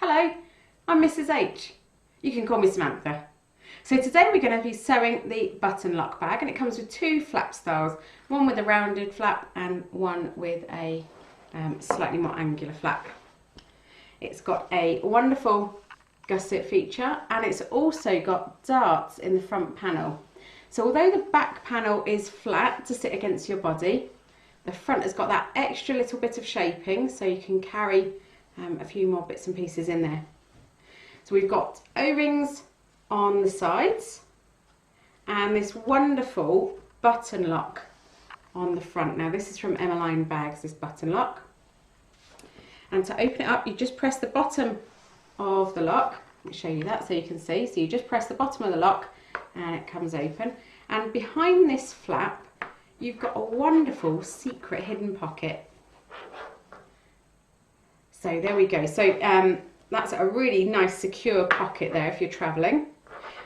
Hello, I'm Mrs H. You can call me Samantha. So today we're going to be sewing the button lock bag, and it comes with two flap styles, one with a rounded flap and one with a slightly more angular flap. It's got a wonderful gusset feature, and it's also got darts in the front panel. So although the back panel is flat to sit against your body, the front has got that extra little bit of shaping so you can carry a few more bits and pieces in there. So we've got O-rings on the sides and this wonderful button lock on the front. Now this is from Emmeline Bags, this button lock. And to open it up, you just press the bottom of the lock. Let me show you that so you can see. So you just press the bottom of the lock and it comes open. And behind this flap, you've got a wonderful secret hidden pocket. So there we go. So that's a really nice secure pocket there if you're traveling.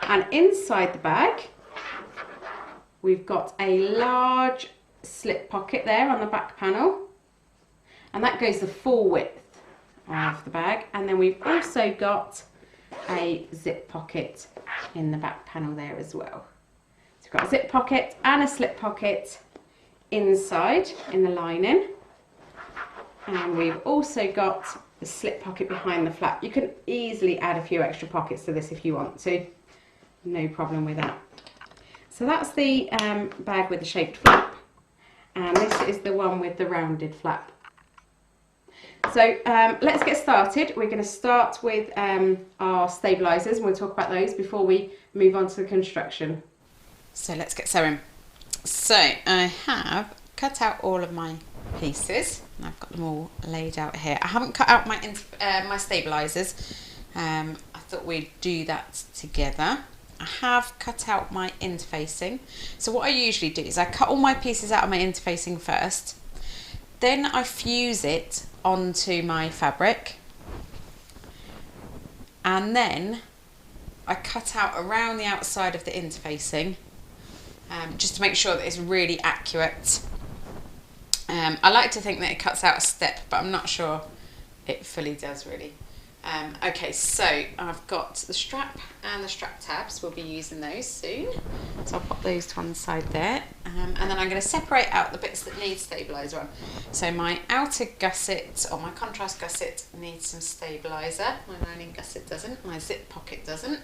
And inside the bag, we've got a large slip pocket there on the back panel. And that goes the full width of the bag. And then we've also got a zip pocket in the back panel there as well. So we've got a zip pocket and a slip pocket inside in the lining. And we've also got the slip pocket behind the flap. You can easily add a few extra pockets to this if you want to. No problem with that. So that's the bag with the shaped flap. And this is the one with the rounded flap. So let's get started. We're going to start with our stabilisers, and we'll talk about those before we move on to the construction. So let's get sewing. So I have cut out all of my pieces and I've got them all laid out here. I haven't cut out my stabilisers. I thought we'd do that together. I have cut out my interfacing. So what I usually do is I cut all my pieces out of my interfacing first, then I fuse it onto my fabric, and then I cut out around the outside of the interfacing just to make sure that it's really accurate. I like to think that it cuts out a step, but I'm not sure it fully does really. Okay, so I've got the strap and the strap tabs. We'll be using those soon. So I'll pop those to one side there. And then I'm going to separate out the bits that need stabiliser on. So my outer gusset, or my contrast gusset, needs some stabiliser. My lining gusset doesn't. My zip pocket doesn't.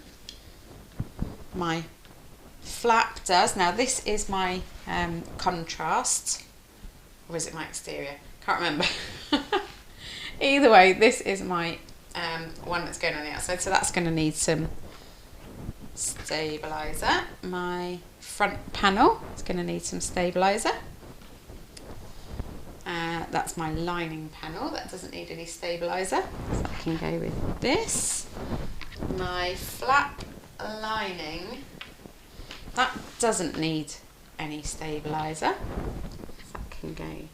My flap does. Now this is my contrast. Or is it my exterior? Can't remember. Either way, this is my one that's going on the outside, so that's going to need some stabiliser. My front panel is going to need some stabiliser. That's my lining panel, that doesn't need any stabiliser, so I can go with this. My flap lining, that doesn't need any stabiliser, so that can go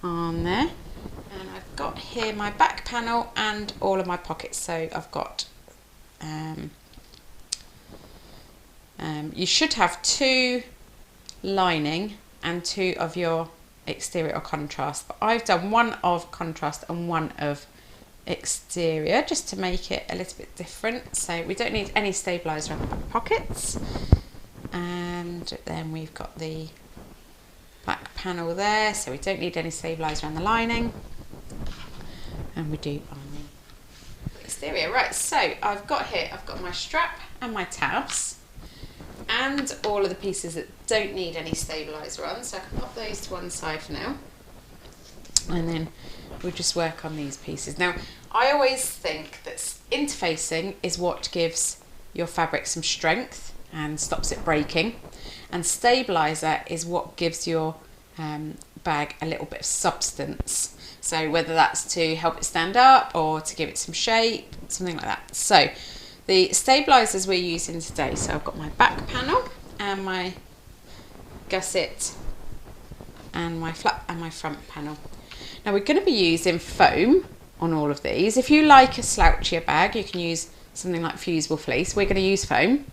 on there. And I've got here my back panel and all of my pockets. So I've got, you should have two lining and two of your exterior or contrast. But I've done one of contrast and one of exterior just to make it a little bit different. So we don't need any stabiliser on the back pockets. And then we've got the back panel there, so we don't need any stabiliser on the lining, and we do on the exterior. Right, so I've got my strap and my tabs and all of the pieces that don't need any stabiliser on, so I can pop those to one side for now, and then we'll just work on these pieces. Now I always think that interfacing is what gives your fabric some strength and stops it breaking, and stabiliser is what gives your bag a little bit of substance. So whether that's to help it stand up or to give it some shape, something like that. So the stabilisers we're using today, so I've got my back panel and my gusset and my flap and my front panel. Now we're going to be using foam on all of these. If you like a slouchier bag, you can use something like fusible fleece. We're going to use foam.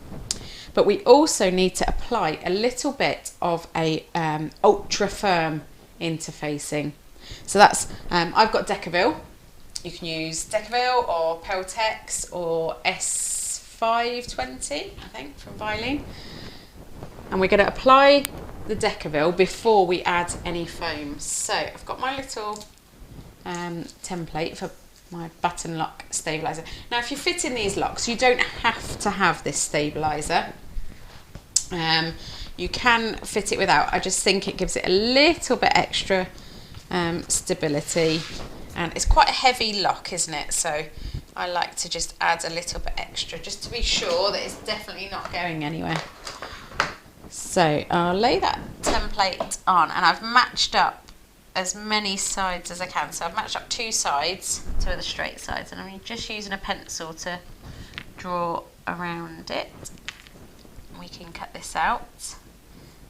But we also need to apply a little bit of a ultra firm interfacing. So that's, I've got Decaville, You can use Decaville or Peltex or S520, I think, from Vilene. And we're going to apply the Decaville before we add any foam. So I've got my little template for my button lock stabiliser. Now if you fit in these locks, you don't have to have this stabiliser. You can fit it without. I just think it gives it a little bit extra stability, and it's quite a heavy lock, isn't it? So I like to just add a little bit extra just to be sure that it's definitely not going anywhere. So I'll lay that template on, and I've matched up as many sides as I can. So I've matched up 2 sides, 2 of the straight sides, and I'm just using a pencil to draw around it. We can cut this out,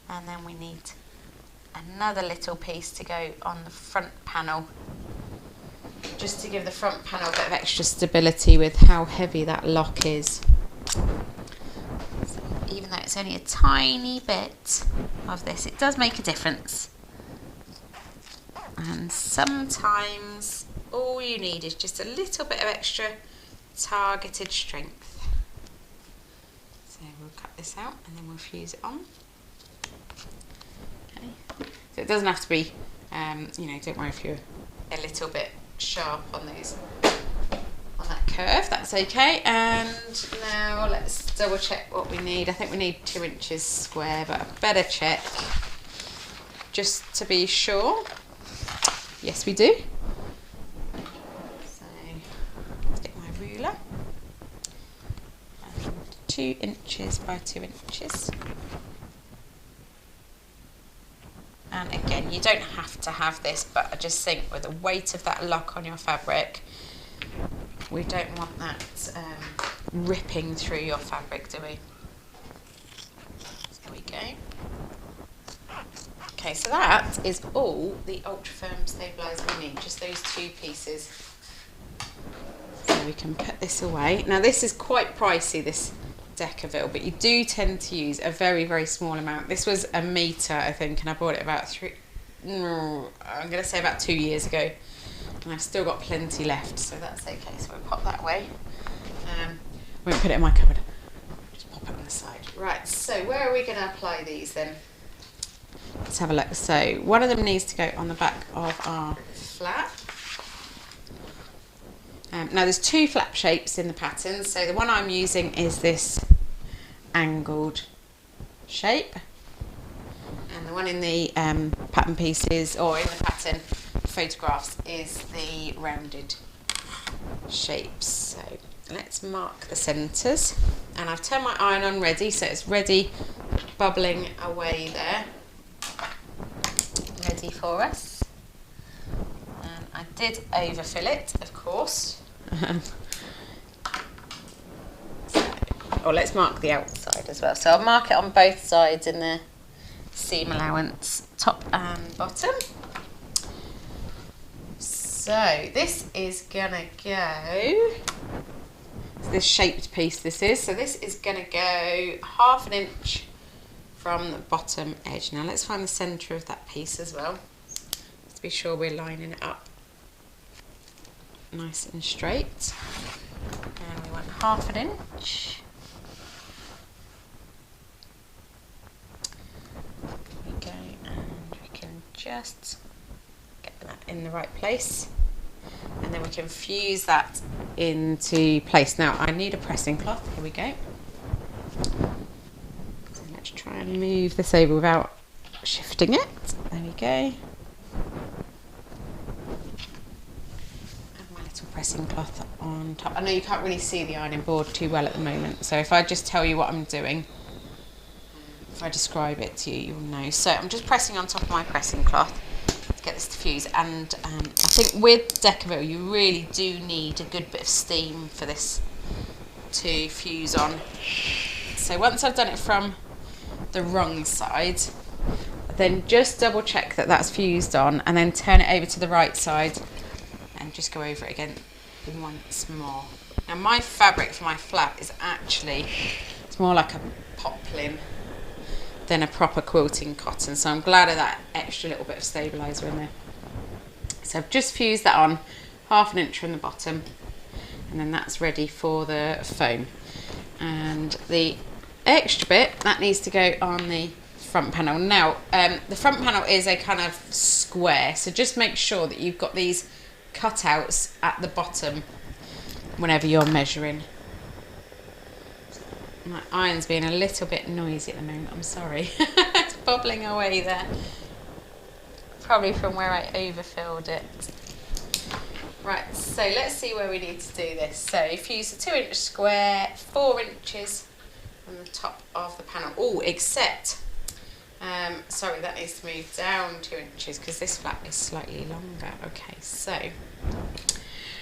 and then we need another little piece to go on the front panel, just to give the front panel a bit of extra stability with how heavy that lock is. So even though it's only a tiny bit of this, it does make a difference. And sometimes all you need is just a little bit of extra targeted strength. So we'll cut this out and then we'll fuse it on. Okay. So it doesn't have to be, you know, don't worry if you're a little bit sharp on these, on that curve, that's okay. And now let's double check what we need. I think we need 2 inches square, but I better check just to be sure. Yes, we do. So, let's get my ruler. 2 inches by 2 inches. And again, you don't have to have this, but I just think with the weight of that lock on your fabric, we don't want that ripping through your fabric, do we? There we go. Okay, so that is all the ultra firm stabiliser we need, just those 2 pieces. So we can put this away. Now this is quite pricey, this Decaville, but you do tend to use a very, very small amount. This was a metre, I think, and I bought it about I'm going to say about 2 years ago. And I've still got plenty left, so that's okay. So we'll pop that away. We won't put it in my cupboard. Just pop it on the side. Right, so where are we going to apply these then? Let's have a look. So one of them needs to go on the back of our flap. Now there's 2 flap shapes in the pattern. So the one I'm using is this angled shape. And the one in the pattern pieces, or in the pattern photographs, is the rounded shapes. So let's mark the centres. And I've turned my iron on ready, so it's ready, bubbling away there. Ready for us. And I did overfill it, of course. Let's mark the outside as well. So I'll mark it on both sides in the seam allowance, top and bottom. So this is gonna go, this shaped piece this is, so this is gonna go 1/2 inch from the bottom edge. Now let's find the centre of that piece as well, just to be sure we're lining it up nice and straight. And we want 1/2 inch. There we go, and we can just get that in the right place, and then we can fuse that into place. Now I need a pressing cloth. Here we go. So let's try and move this over without shifting it. There we go. Pressing cloth on top. I know you can't really see the ironing board too well at the moment, so if I just tell you what I'm doing, if I describe it to you, you'll know. So I'm just pressing on top of my pressing cloth to get this to fuse, and I think with Decaville you really do need a good bit of steam for this to fuse on. So once I've done it from the wrong side, then just double check that that's fused on, and then turn it over to the right side and just go over it again once more. Now my fabric for my flap is actually, it's more like a poplin than a proper quilting cotton, so I'm glad of that extra little bit of stabiliser in there. So I've just fused that on. half an inch from the bottom, and then that's ready for the foam. And the extra bit that needs to go on the front panel. Now the front panel is a kind of square, so just make sure that you've got these cutouts at the bottom whenever you're measuring. My iron's being a little bit noisy at the moment, I'm sorry. It's bobbling away there, probably from where I overfilled it. Right, so let's see where we need to do this. So if you use a 2-inch square, 4 inches on the top of the panel. Oh, except, sorry, that needs to move down 2 inches because this flap is slightly longer. Okay, so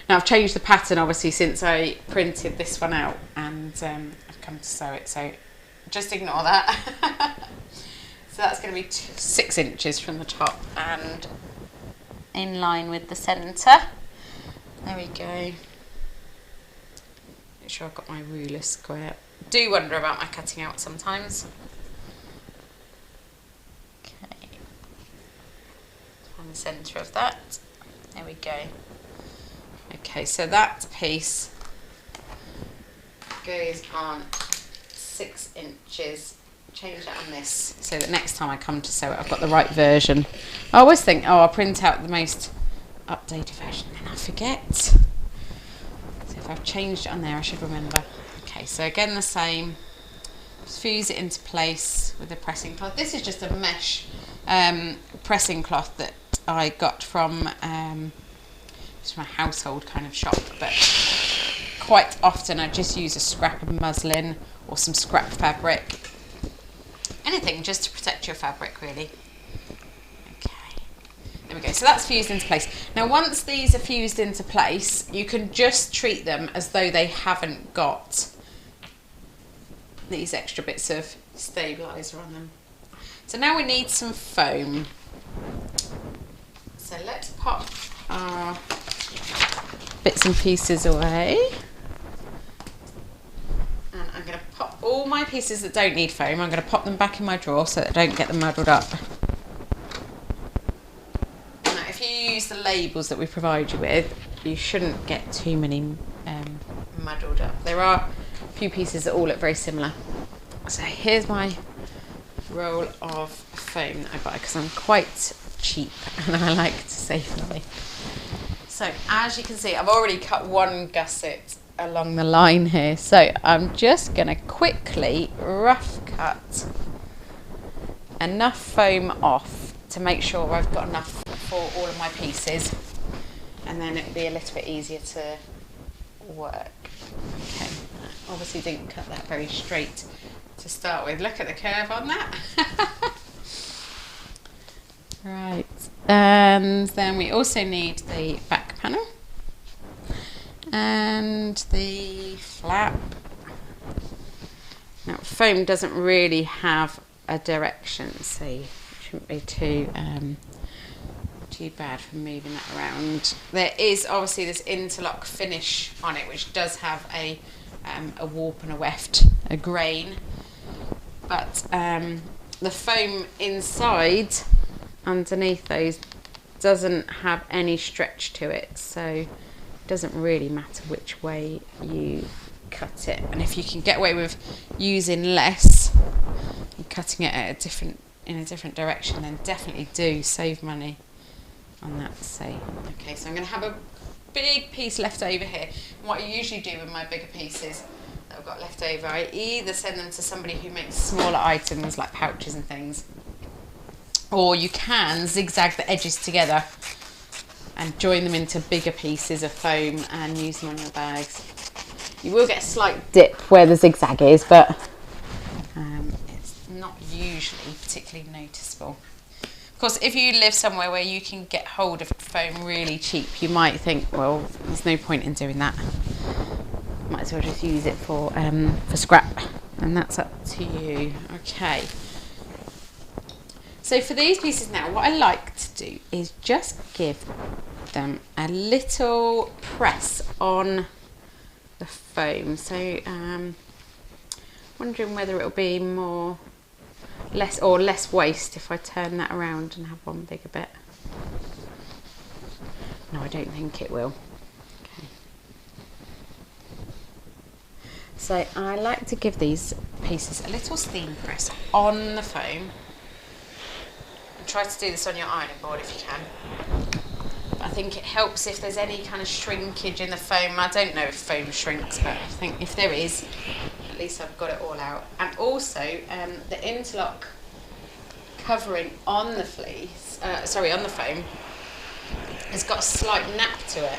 now I've changed the pattern obviously since I printed this one out, and I've come to sew it, so just ignore that. So that's going to be 6 inches from the top and in line with the centre. There we go. Make sure I've got my ruler square. Do wonder about my cutting out sometimes. Okay. Find the centre of that. There we go. Okay, so that piece goes on 6 inches. Change that on this so that next time I come to sew it, I've got the right version. I always think, oh, I'll print out the most updated version, and I forget. So if I've changed it on there, I should remember. Okay, so again the same. Just fuse it into place with the pressing cloth. This is just a mesh pressing cloth that I got from just my household kind of shop, but quite often I just use a scrap of muslin or some scrap fabric. Anything just to protect your fabric, really. Okay, there we go. So that's fused into place. Now once these are fused into place, you can just treat them as though they haven't got these extra bits of stabiliser on them. So now we need some foam. So let's pop our bits and pieces away. And I'm going to pop all my pieces that don't need foam, I'm going to pop them back in my drawer so that I don't get them muddled up. Now if you use the labels that we provide you with, you shouldn't get too many muddled up. There are a few pieces that all look very similar. So here's my roll of foam that I buy because I'm quite cheap and I like to save money. So as you can see, I've already cut one gusset along the line here, so I'm just going to quickly rough cut enough foam off to make sure I've got enough for all of my pieces, and then it'll be a little bit easier to work. Okay, obviously didn't cut that very straight to start with. Look at the curve on that. Right, and then we also need the back panel and the flap. Now foam doesn't really have a direction, so it shouldn't be too bad for moving that around. There is obviously this interlock finish on it, which does have a warp and a weft, a grain, but the foam inside underneath those doesn't have any stretch to it, so it doesn't really matter which way you cut it. And if you can get away with using less and cutting it at in a different direction, then definitely do save money on that. So okay, so I'm going to have a big piece left over here. And what I usually do with my bigger pieces that I've got left over, I either send them to somebody who makes smaller items like pouches and things, or you can zigzag the edges together and join them into bigger pieces of foam and use them on your bags. You will get a slight dip where the zigzag is, but it's not usually particularly noticeable. Of course, if you live somewhere where you can get hold of foam really cheap, you might think, well, there's no point in doing that. Might as well just use it for scrap, and that's up to you. Okay. So for these pieces now, what I like to do is just give them a little press on the foam. So wondering whether it'll be less waste if I turn that around and have one bigger bit. No, I don't think it will. So I like to give these pieces a little steam press on the foam. And try to do this on your ironing board if you can. I think it helps if there's any kind of shrinkage in the foam. I don't know if foam shrinks, but I think if there is, at least I've got it all out. And also the interlock covering on the fleece, on the foam, has got a slight nap to it.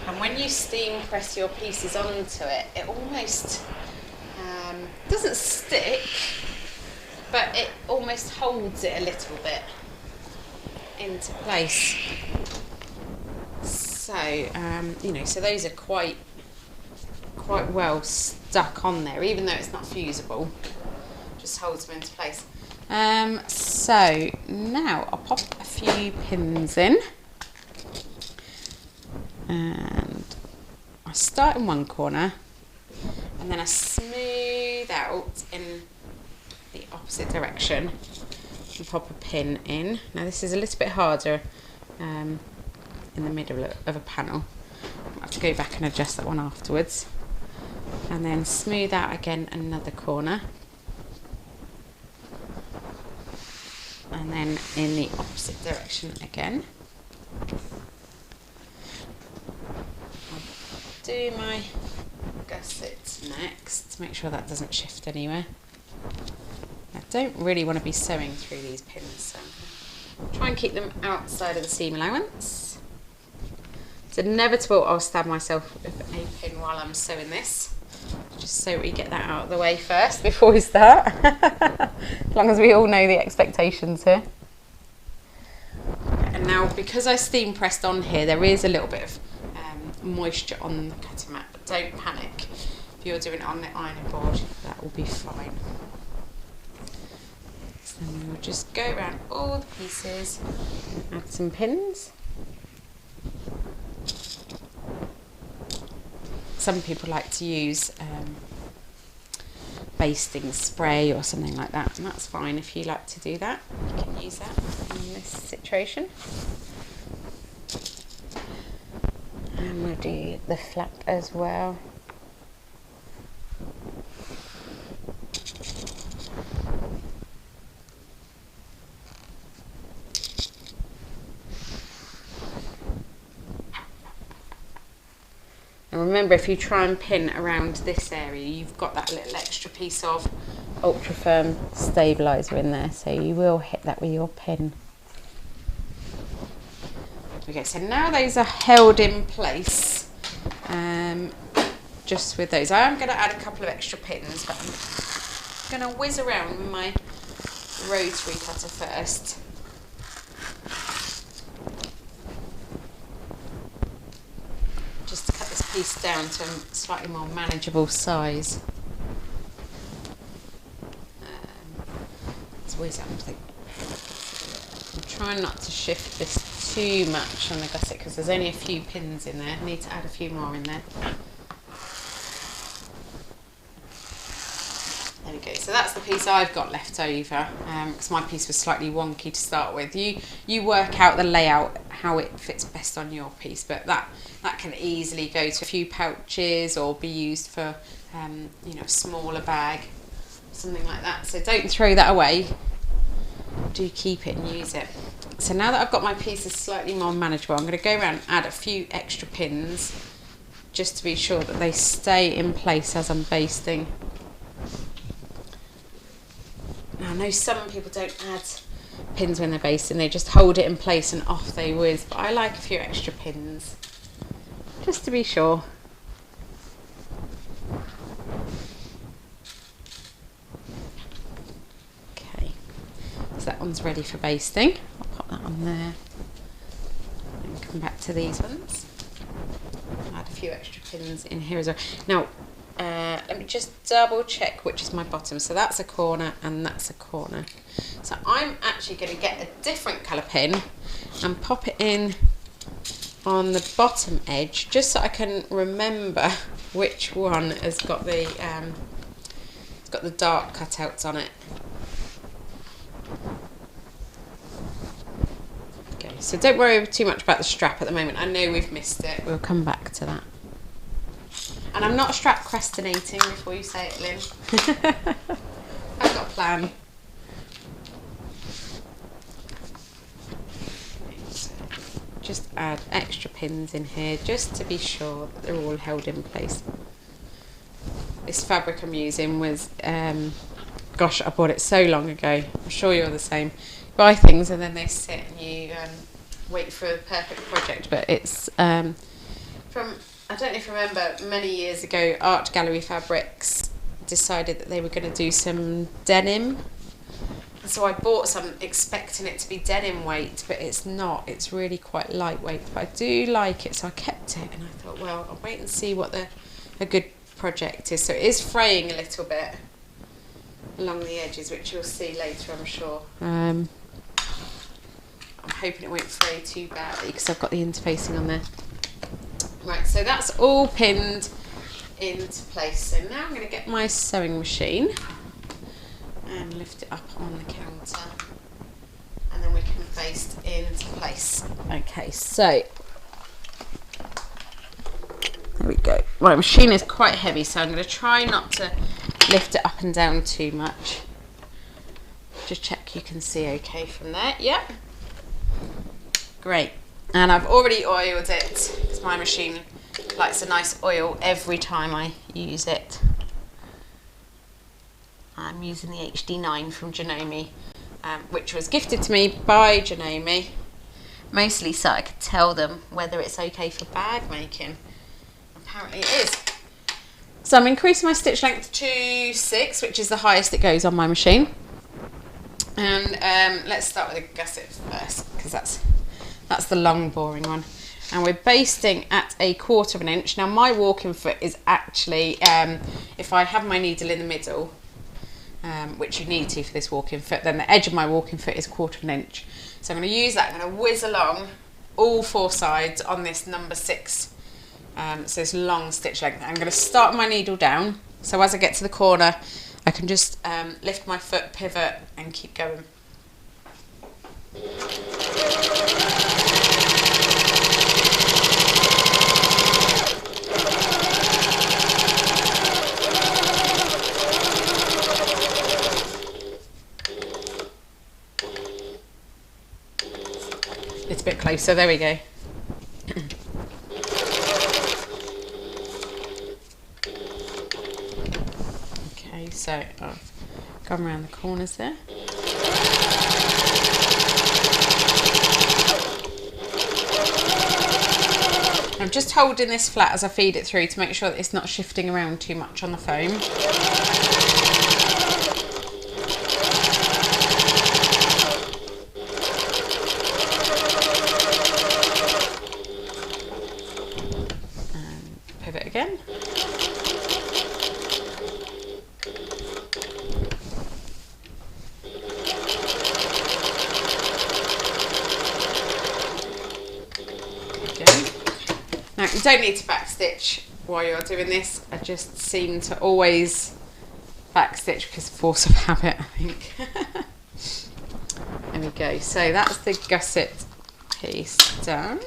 And when you steam press your pieces onto it, it almost doesn't stick, but it almost holds it a little bit into place. So, so those are quite well stuck on there, even though it's not fusible. Just holds them into place. So now I'll pop a few pins in. And I start in one corner and then I smooth out in the opposite direction and pop a pin in. Now this is a little bit harder in the middle of a panel. I'll have to go back and adjust that one afterwards. And then smooth out again another corner. And then in the opposite direction again. Do my gusset next to make sure that doesn't shift anywhere. I don't really want to be sewing through these pins, so try and keep them outside of the seam allowance. It's inevitable I'll stab myself with a pin while I'm sewing this, just so we get that out of the way first before we start. As long as we all know the expectations here. And now, because I steam pressed on here, there is a little bit of moisture on the cutting mat, but don't panic. If you're doing it on the ironing board, that will be fine. So then we'll just go around all the pieces and add some pins. Some people like to use basting spray or something like that, and that's fine if you like to do that. You can use that in this situation. And we'll do the flap as well. And remember, if you try and pin around this area, you've got that little extra piece of ultra firm stabiliser in there, so you will hit that with your pin. Okay, so now those are held in place, just with those. I am going to add a couple of extra pins, but I'm going to whiz around with my rotary cutter first. Just to cut this piece down to a slightly more manageable size. Let's whiz out. I'm trying not to shift this too much on the gusset because there's only a few pins in there. I need to add a few more in there. There we go. So that's the piece I've got left over because my piece was slightly wonky to start with. You work out the layout, how it fits best on your piece, but that can easily go to a few pouches or be used for a smaller bag, something like that. So don't throw that away. Do keep it and use it. So now that I've got my pieces slightly more manageable, I'm going to go around and add a few extra pins just to be sure that they stay in place as I'm basting. Now, I know some people don't add pins when they're basting, they just hold it in place and off they whiz, but I like a few extra pins just to be sure. So that one's ready for basting. I'll pop that on there and come back to these ones. Add a few extra pins in here as well. Now, let me just double check which is my bottom. So that's a corner and that's a corner. So I'm actually going to get a different colour pin and pop it in on the bottom edge just so I can remember which one has got the dark cutouts on it. Okay, so don't worry too much about the strap at the moment. I know we've missed it. We'll come back to that. And I'm not procrastinating before you say it, Lynn. I've got a plan. Just add extra pins in here just to be sure that they're all held in place. This fabric I'm using was, gosh, I bought it so long ago. I'm sure you're the same. You buy things and then they sit and you wait for a perfect project. But it's from, I don't know if you remember, many years ago, Art Gallery Fabrics decided that they were going to do some denim. So I bought some expecting it to be denim weight, but it's not. It's really quite lightweight, but I do like it, so I kept it. And I thought, well, I'll wait and see what a good project is. So it is fraying a little bit along the edges, which you'll see later, I'm sure. I'm hoping it won't fray too badly because I've got the interfacing on there. Right, so that's all pinned into place. So now I'm going to get my sewing machine and lift it up on the counter, and then we can baste into place. Okay, so there we go. My machine is quite heavy, so I'm going to try not to lift it up and down too much. Just check you can see okay from there. Yep. Great. And I've already oiled it because my machine likes a nice oil every time I use it. I'm using the HD9 from Janome, which was gifted to me by Janome, mostly so I could tell them whether it's okay for bag making. Apparently it is. So I'm increasing my stitch length to 6, which is the highest it goes on my machine. And let's start with a gusset first, because that's the long, boring one. And we're basting at 1/4 of an inch. Now my walking foot is actually, if I have my needle in the middle, which you need to for this walking foot, then the edge of my walking foot is 1/4 of an inch. So I'm going to use that. I'm going to whiz along all 4 sides on this number 6. So this long stitch length. I'm going to start my needle down. So as I get to the corner, I can just lift my foot, pivot, and keep going. It's a bit closer, there we go. Okay, so I've gone around the corners there. I'm just holding this flat as I feed it through to make sure that it's not shifting around too much on the foam. Pivot again. Okay. Now you don't need to backstitch while you're doing this. I just seem to always backstitch because of force of habit, I think. There we go. So that's the gusset piece done.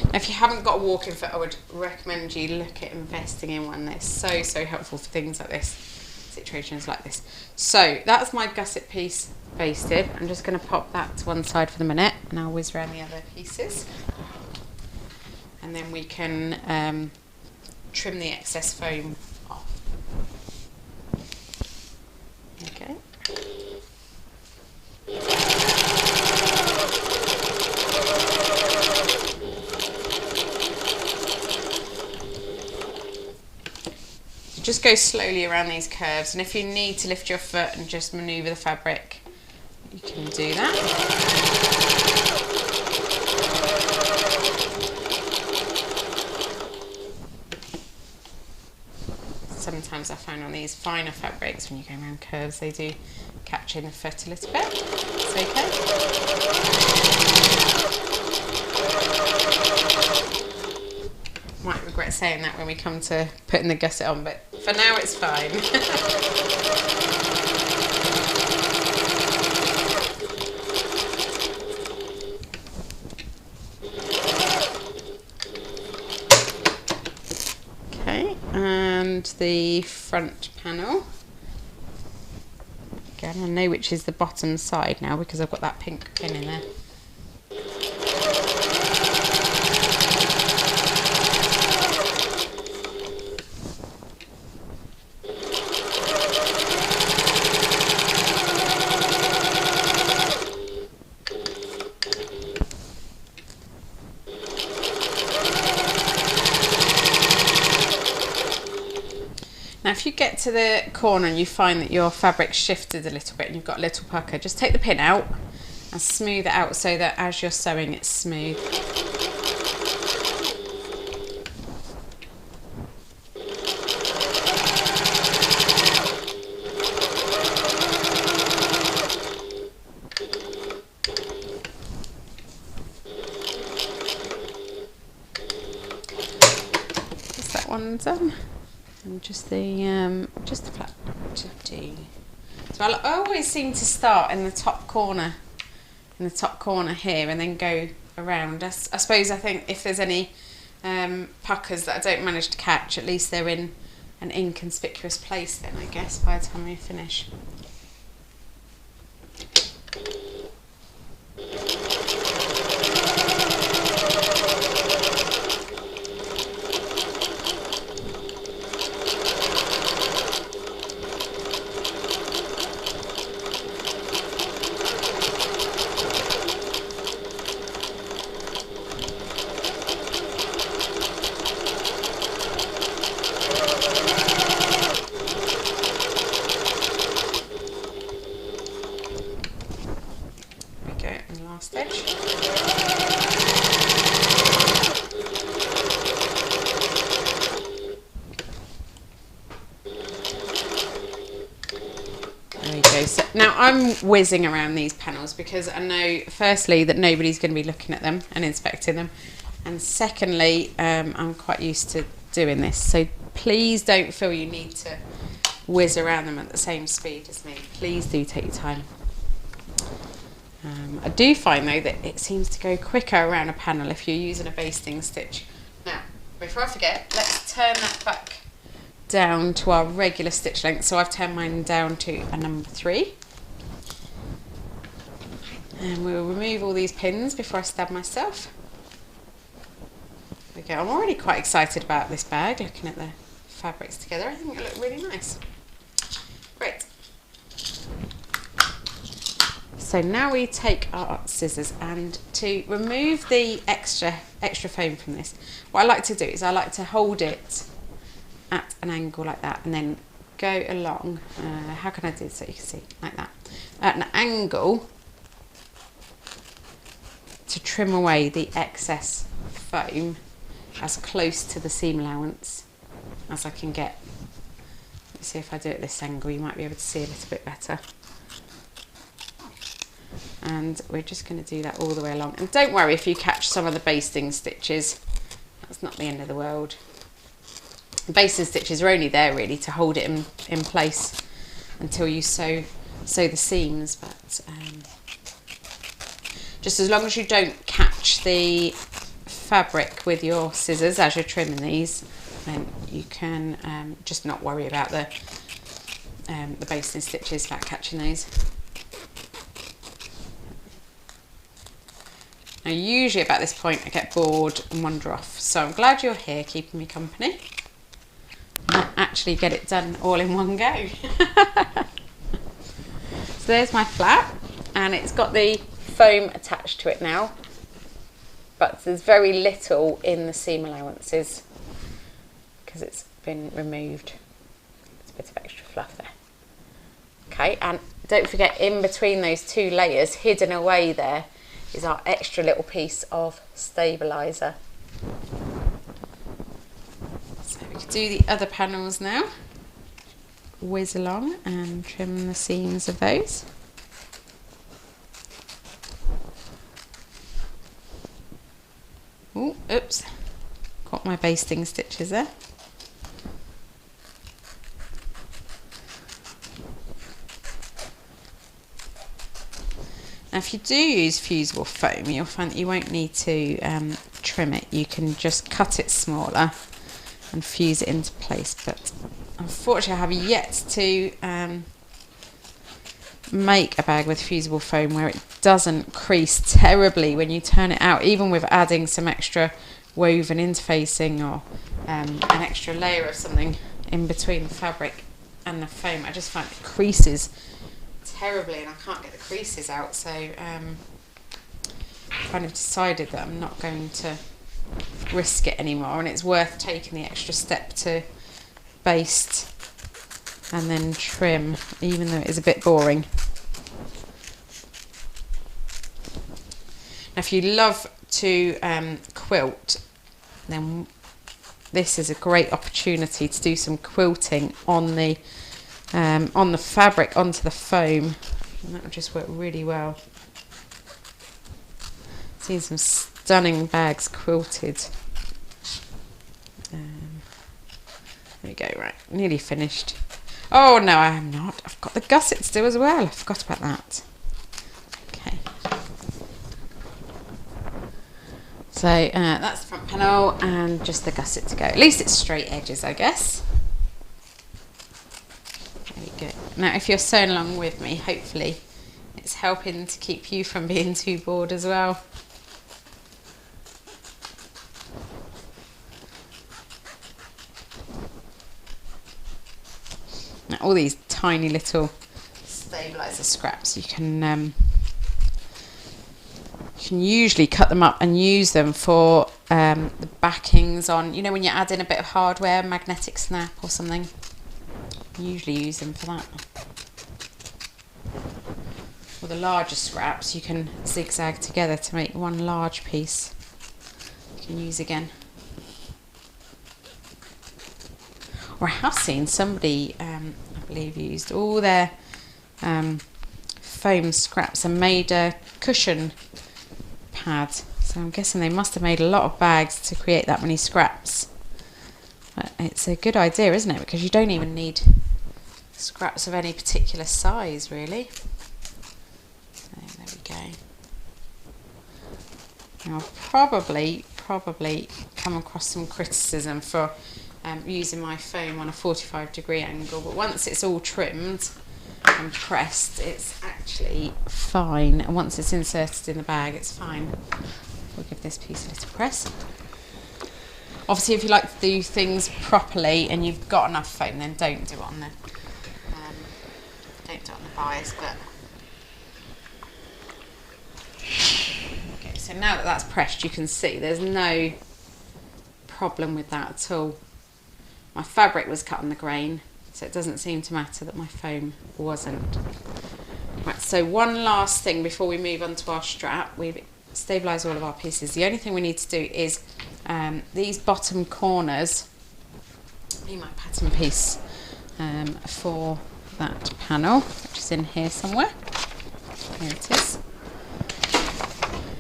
Now, if you haven't got a walking foot, I would recommend you look at investing in one. That's so helpful for things like this, situations like this. So that's my gusset piece basted. I'm just going to pop that to one side for the minute, and I'll whiz around the other pieces. And then we can trim the excess foam off. Okay. Just go slowly around these curves, and if you need to lift your foot and just manoeuvre the fabric, you can do that. Sometimes I find on these finer fabrics, when you go around curves, they do catch in the foot a little bit. It's okay. Might regret saying that when we come to putting the gusset on, but for now it's fine. around the front panel. Again, I know which is the bottom side now because I've got that pink pin in there. Now if you get to the corner and you find that your fabric's shifted a little bit and you've got a little pucker, just take the pin out and smooth it out so that as you're sewing it's smooth. Is that one done? And just the flap to do. So I always seem to start in the top corner, here, and then go around. I suppose I think if there's any puckers that I don't manage to catch, at least they're in an inconspicuous place then, I guess, by the time we finish. Last edge. There we go. So now I'm whizzing around these panels because I know firstly that nobody's going to be looking at them and inspecting them, and secondly I'm quite used to doing this, so please don't feel you need to whiz around them at the same speed as me. Please do take your time. I do find though that it seems to go quicker around a panel if you're using a basting stitch. Now, before I forget, let's turn that back down to our regular stitch length. So I've turned mine down to a number 3. And we'll remove all these pins before I stab myself. Okay, I'm already quite excited about this bag, looking at the fabrics together. I think it'll look really nice. Great. So now we take our scissors, and to remove the extra foam from this, what I like to do is I like to hold it at an angle like that and then go along, how can I do this so you can see, like that, at an angle to trim away the excess foam as close to the seam allowance as I can get. Let's see if I do it at this angle, you might be able to see a little bit better. And we're just going to do that all the way along. And don't worry if you catch some of the basting stitches, that's not the end of the world. The basting stitches are only there really to hold it in place until you sew the seams, but just as long as you don't catch the fabric with your scissors as you're trimming these, then you can just not worry about the basting stitches, about catching those. Now usually about this point I get bored and wander off, so I'm glad you're here keeping me company. I might actually get it done all in one go. So there's my flap, and it's got the foam attached to it now, but there's very little in the seam allowances because it's been removed. There's a bit of extra fluff there. Okay, and don't forget, in between those two layers, hidden away there, is our extra little piece of stabiliser. So we can do the other panels now. Whiz along and trim the seams of those. Ooh, oops, got my basting stitches there. Now if you do use fusible foam, you'll find that you won't need to trim it. You can just cut it smaller and fuse it into place. But unfortunately I have yet to make a bag with fusible foam where it doesn't crease terribly when you turn it out, even with adding some extra woven interfacing or an extra layer of something in between the fabric and the foam. I just find it creases terribly and I can't get the creases out, so kind of decided that I'm not going to risk it anymore, and it's worth taking the extra step to baste and then trim, even though it is a bit boring. Now if you love to quilt, then this is a great opportunity to do some quilting on the fabric onto the foam, and that will just work really well. Seen some stunning bags quilted. There we go, right, nearly finished. Oh no, I am not. I've got the gusset to do as well. I forgot about that. Okay. So that's the front panel and just the gusset to go. At least it's straight edges, I guess. There we go. Now if you're sewing along with me, hopefully it's helping to keep you from being too bored as well. Now, all these tiny little stabilizer scraps, you can usually cut them up and use them for the backings on, you know, when you add in a bit of hardware, magnetic snap or something. You usually use them for that. Or the larger scraps you can zigzag together to make one large piece you can use again. Or I have seen somebody, I believe, used all their foam scraps and made a cushion pad. So I'm guessing they must have made a lot of bags to create that many scraps. But it's a good idea, isn't it? Because you don't even need scraps of any particular size, really. So there we go. And I'll probably come across some criticism for using my foam on a 45-degree angle, but once it's all trimmed and pressed, it's actually fine, and once it's inserted in the bag, it's fine. We'll give this piece a little press. Obviously, if you like to do things properly and you've got enough foam, then don't do it on the bias. But okay, so now that that's pressed, you can see there's no problem with that at all. My fabric was cut on the grain, so it doesn't seem to matter that my foam wasn't. Right, so one last thing before we move on to our strap. We've stabilised all of our pieces. The only thing we need to do is these bottom corners be my pattern piece for that panel, which is in here somewhere. There it is.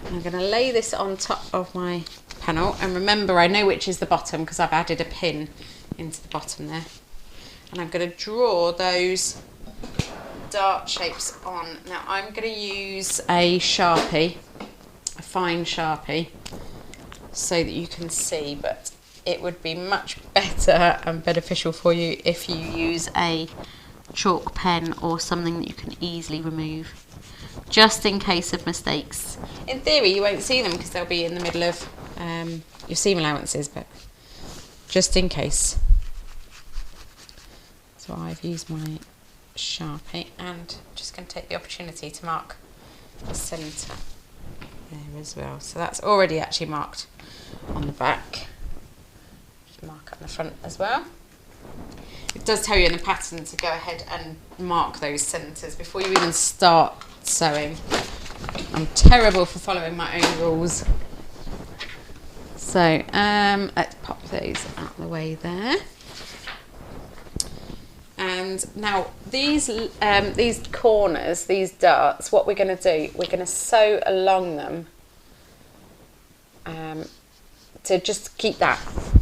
I'm going to lay this on top of my panel, and remember, I know which is the bottom because I've added a pin into the bottom there, and I'm going to draw those dart shapes on. Now I'm going to use a Sharpie, a fine Sharpie, so that you can see, but it would be much better and beneficial for you if you use a chalk pen or something that you can easily remove, just in case of mistakes. In theory you won't see them because they'll be in the middle of your seam allowances, but just in case. So I've used my Sharpie, and just going to take the opportunity to mark the centre there as well. So that's already actually marked on the back. Just mark on the front as well. It does tell you in the pattern to go ahead and mark those centres before you even start sewing. I'm terrible for following my own rules. So let's pop those out of the way there. And now these corners, these darts, what we're going to do, we're going to sew along them to just keep that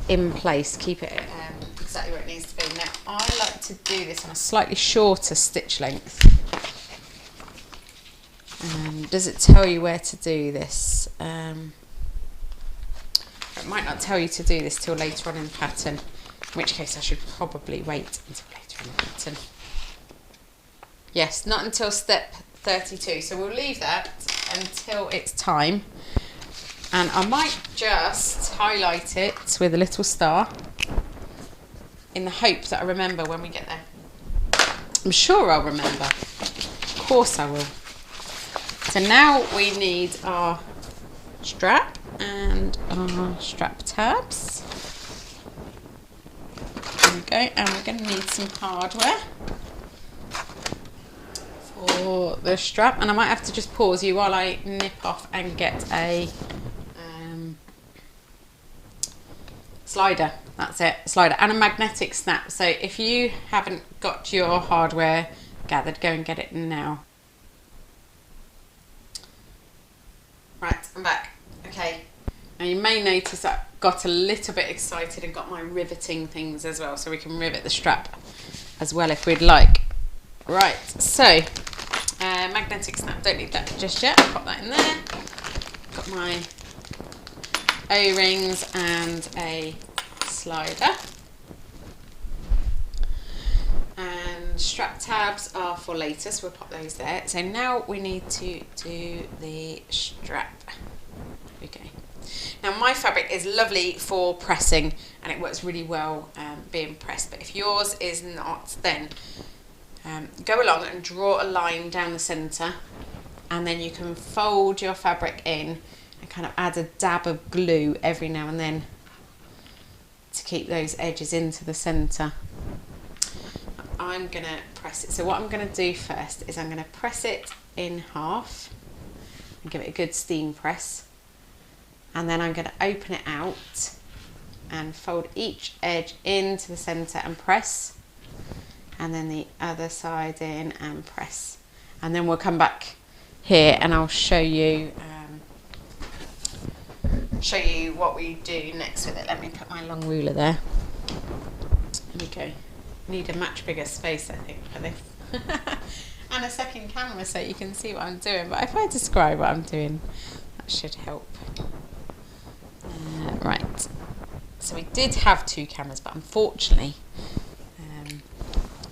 in place, keep it exactly where it needs to be. Now I like to do this on a slightly shorter stitch length. Does it tell you where to do this? It might not tell you to do this till later on in the pattern. In which case I should probably wait until later in the pattern. Yes, not until step 32. So we'll leave that until it's time. And I might just highlight it with a little star in the hope that I remember when we get there. I'm sure I'll remember. Of course I will. So now we need our strap and our strap tabs. There we go. And we're going to need some hardware for the strap. And I might have to just pause you while I nip off and get a slider. That's it, slider, and a magnetic snap. So if you haven't got your hardware gathered, go and get it now. Right, I'm back. Okay, now you may notice I got a little bit excited and got my riveting things as well, so we can rivet the strap as well if we'd like. Right, so magnetic snap, don't need that just yet. Pop that in there. Got my O-rings and a slider, and strap tabs are for later, so we'll pop those there. So now we need to do the strap. Okay, now my fabric is lovely for pressing and it works really well being pressed, but if yours is not, then go along and draw a line down the center, and then you can fold your fabric in and kind of add a dab of glue every now and then to keep those edges into the center. I'm gonna press it. So what I'm gonna do first is I'm gonna press it in half and give it a good steam press, and then I'm gonna open it out and fold each edge into the center and press, and then the other side in and press, and then we'll come back here and I'll show you what we do next with it. Let me put my long ruler there. There we go. Need a much bigger space, I think, for this. And a second camera so you can see what I'm doing. But if I describe what I'm doing, that should help. Right. So we did have two cameras, but unfortunately,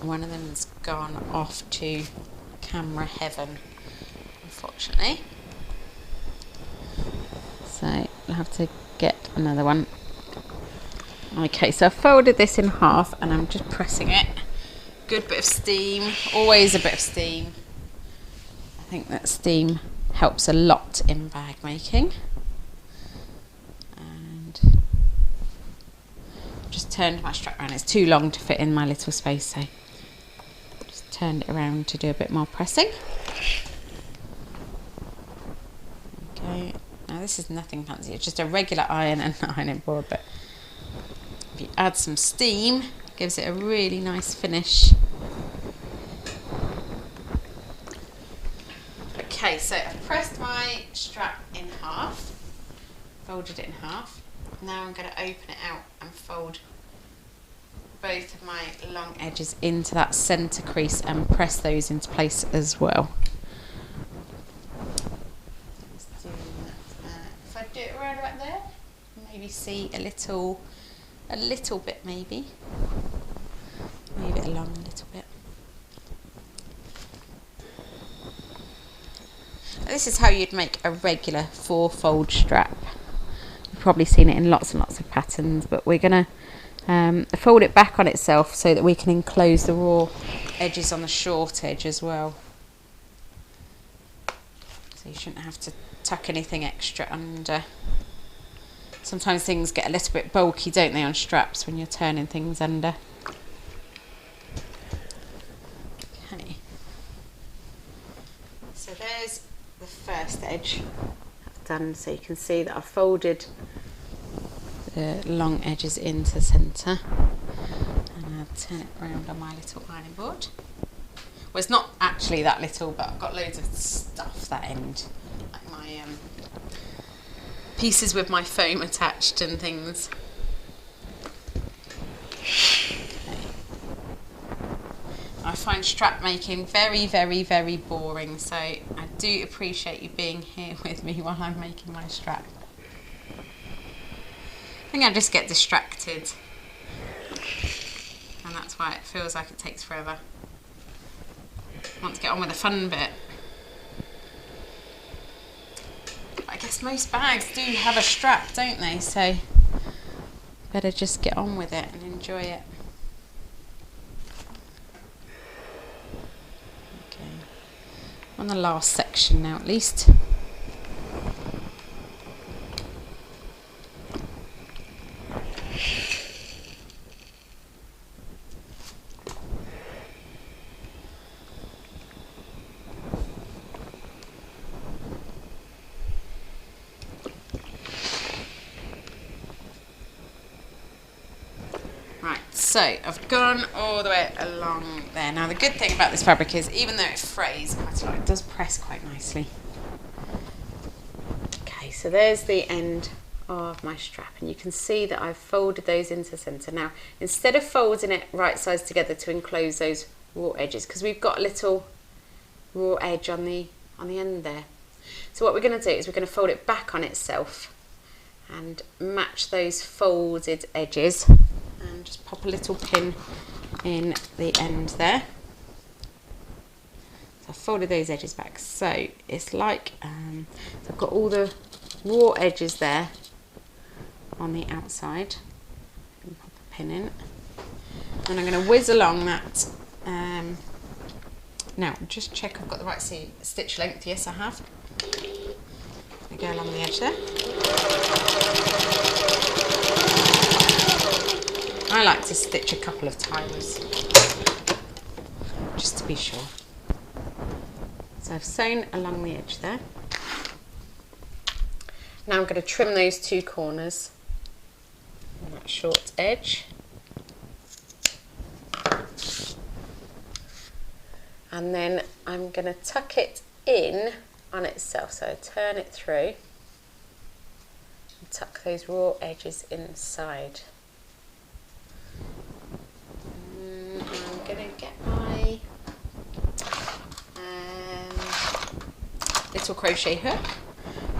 one of them has gone off to camera heaven, unfortunately. So I'll have to get another one. Okay, so I've folded this in half and I'm just pressing it. Good bit of steam, always a bit of steam. I think that steam helps a lot in bag making. And just turned my strap around. It's too long to fit in my little space, so just turned it around to do a bit more pressing. Okay. Now this is nothing fancy, it's just a regular iron and ironing board, but if you add some steam, it gives it a really nice finish. Okay, so I've pressed my strap in half, folded it in half. Now I'm going to open it out and fold both of my long edges into that centre crease and press those into place as well. If I do it around about there, maybe see a little bit, maybe move it along a little bit. This is how you'd make a regular 4-fold strap. You've probably seen it in lots and lots of patterns, but we're going to fold it back on itself so that we can enclose the raw edges on the short edge as well. So you shouldn't have to tuck anything extra under. Sometimes things get a little bit bulky, don't they, on straps when you're turning things under. Okay. So there's the first edge done, so you can see that I've folded the long edges into the centre, and I'll turn it around on my little ironing board. Well, it's not actually that little, but I've got loads of stuff that end, like my pieces with my foam attached and things. Okay. I find strap making very, very, very boring, so I do appreciate you being here with me while I'm making my strap. I think I just get distracted. why it feels like it takes forever. I want to get on with the fun bit. But I guess most bags do have a strap, don't they? So better just get on with it and enjoy it. Okay, on the last section now at least. So I've gone all the way along there. Now the good thing about this fabric is even though it frays quite a lot, it does press quite nicely. Okay, so there's the end of my strap and you can see that I've folded those into centre. Now instead of folding it right sides together to enclose those raw edges, because we've got a little raw edge on the end there. So what we're going to do is we're going to fold it back on itself and match those folded edges. And just pop a little pin in the end there. So I've folded those edges back. So it's like, so I've got all the raw edges there on the outside. And pop a pin in. And I'm going to whiz along that. Now, just check I've got the right stitch length. Yes, I have. I go along the edge there. I like to stitch a couple of times, just to be sure. So I've sewn along the edge there. Now I'm going to trim those two corners on that short edge. And then I'm going to tuck it in on itself. So I turn it through and tuck those raw edges inside. I'm going to get my little crochet hook,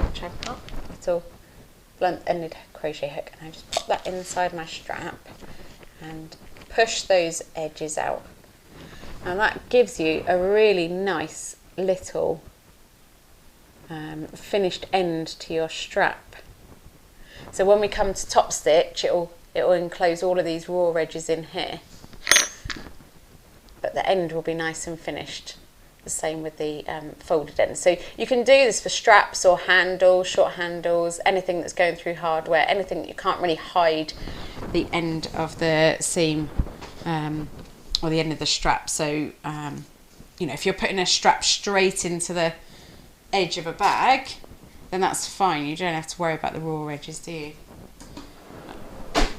which I've got, little blunt ended crochet hook, and I just pop that inside my strap and push those edges out. And that gives you a really nice little finished end to your strap. So when we come to top stitch, it'll enclose all of these raw edges in here, but the end will be nice and finished. The same with the folded end. So you can do this for straps or handles, short handles, anything that's going through hardware, anything that you can't really hide the end of the seam or the end of the strap. So you know, if you're putting a strap straight into the edge of a bag, then that's fine. You don't have to worry about the raw edges, do you?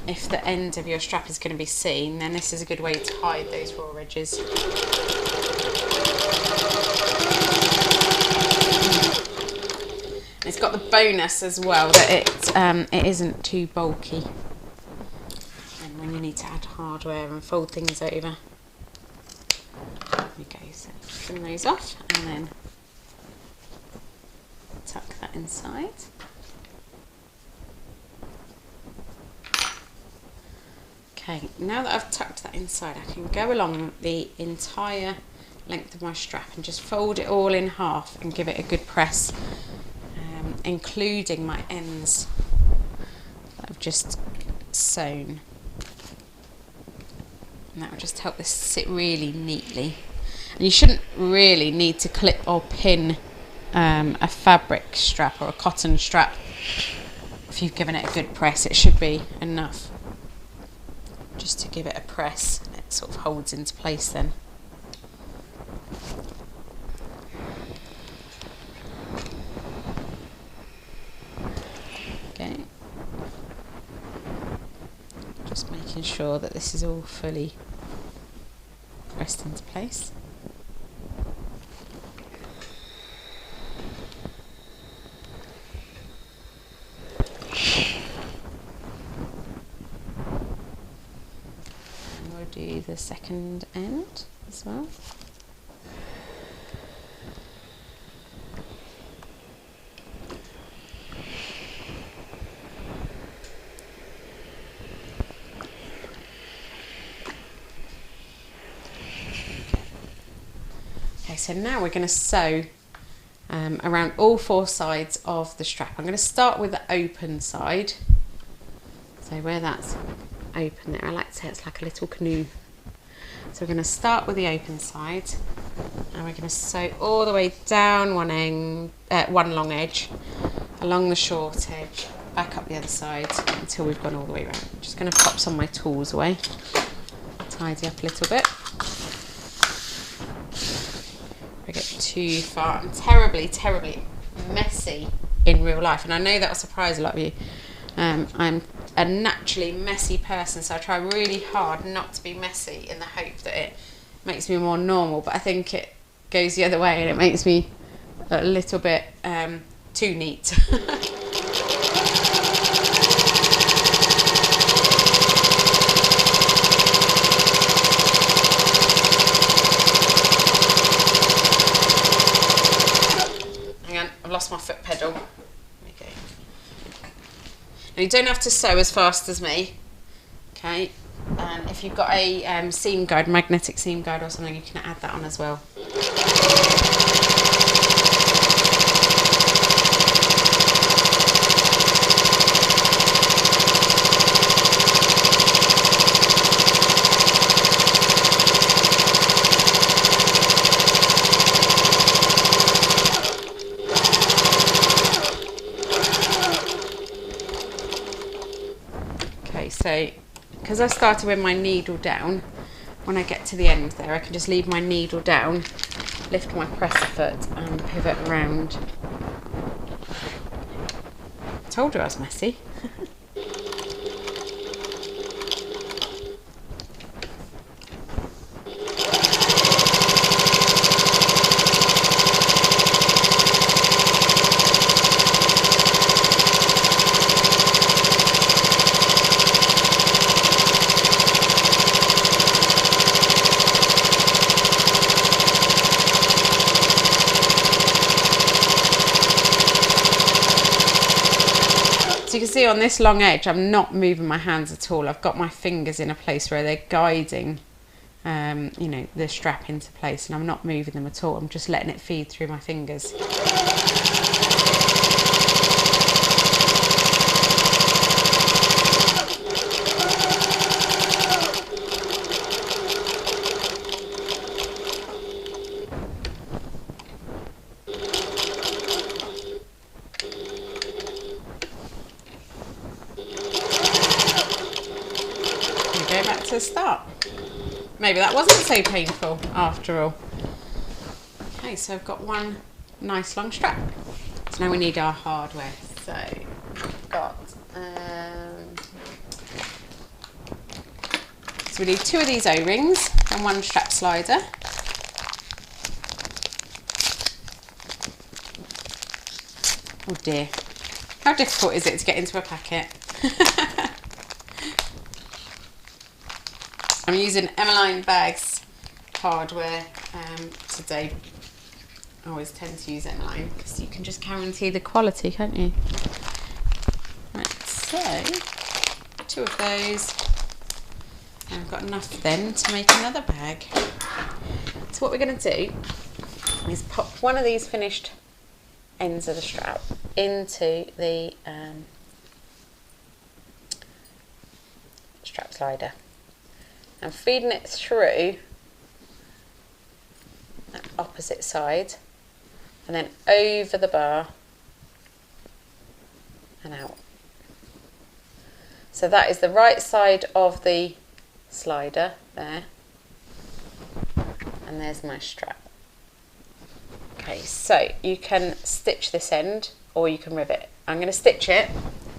If the end of your strap is going to be seen, then this is a good way to hide those raw edges. It's got the bonus as well that it isn't too bulky, and when you need to add hardware and fold things over. There we go. So trim those off and then tuck that inside. Okay, now that I've tucked that inside, I can go along the entire length of my strap and just fold it all in half and give it a good press, including my ends that I've just sewn. And that will just help this sit really neatly. And you shouldn't really need to clip or pin a fabric strap or a cotton strap. If you've given it a good press, it should be enough. Just to give it a press, and it sort of holds into place then. Okay. Just making sure that this is all fully pressed into place. Do the second end as well. Okay, so now we're going to sew around all 4 sides of the strap. I'm going to start with the open side. So where that's open there, I like to say it's like a little canoe. So we're going to start with the open side, and we're going to sew all the way down one long edge, along the short edge, back up the other side until we've gone all the way around. I'm just going to pop some of my tools away, tidy up a little bit. If I get too far, I'm terribly messy in real life, and I know that will surprise a lot of you. I'm a naturally messy person, so I try really hard not to be messy in the hope that it makes me more normal, but I think it goes the other way and it makes me a little bit too neat. Hang on, I've lost my foot pedal. Okay. Now you don't have to sew as fast as me, okay? And if you've got a seam guide, magnetic seam guide or something, you can add that on as well. Okay, so because I started with my needle down, when I get to the end there, I can just leave my needle down, lift my presser foot and pivot around. I told you I was messy. So you can see on this long edge, I'm not moving my hands at all. I've got my fingers in a place where they're guiding, you know, the strap into place, and I'm not moving them at all. I'm just letting it feed through my fingers. Go back to the start. Maybe that wasn't so painful after all. Okay, so I've got one nice long strap. So now we need our hardware. So I've got so we need 2 of these O-rings and 1 strap slider. Oh dear, how difficult is it to get into a packet? I'm using Emmeline Bags hardware today. I always tend to use Emmeline because you can just guarantee the quality, can't you? Right, so 2 of those. And I've got enough then to make another bag. So what we're going to do is pop one of these finished ends of the strap into the strap slider. I'm feeding it through that opposite side and then over the bar and out. So that is the right side of the slider there, and there's my strap. Okay, so you can stitch this end or you can rivet. I'm going to stitch it,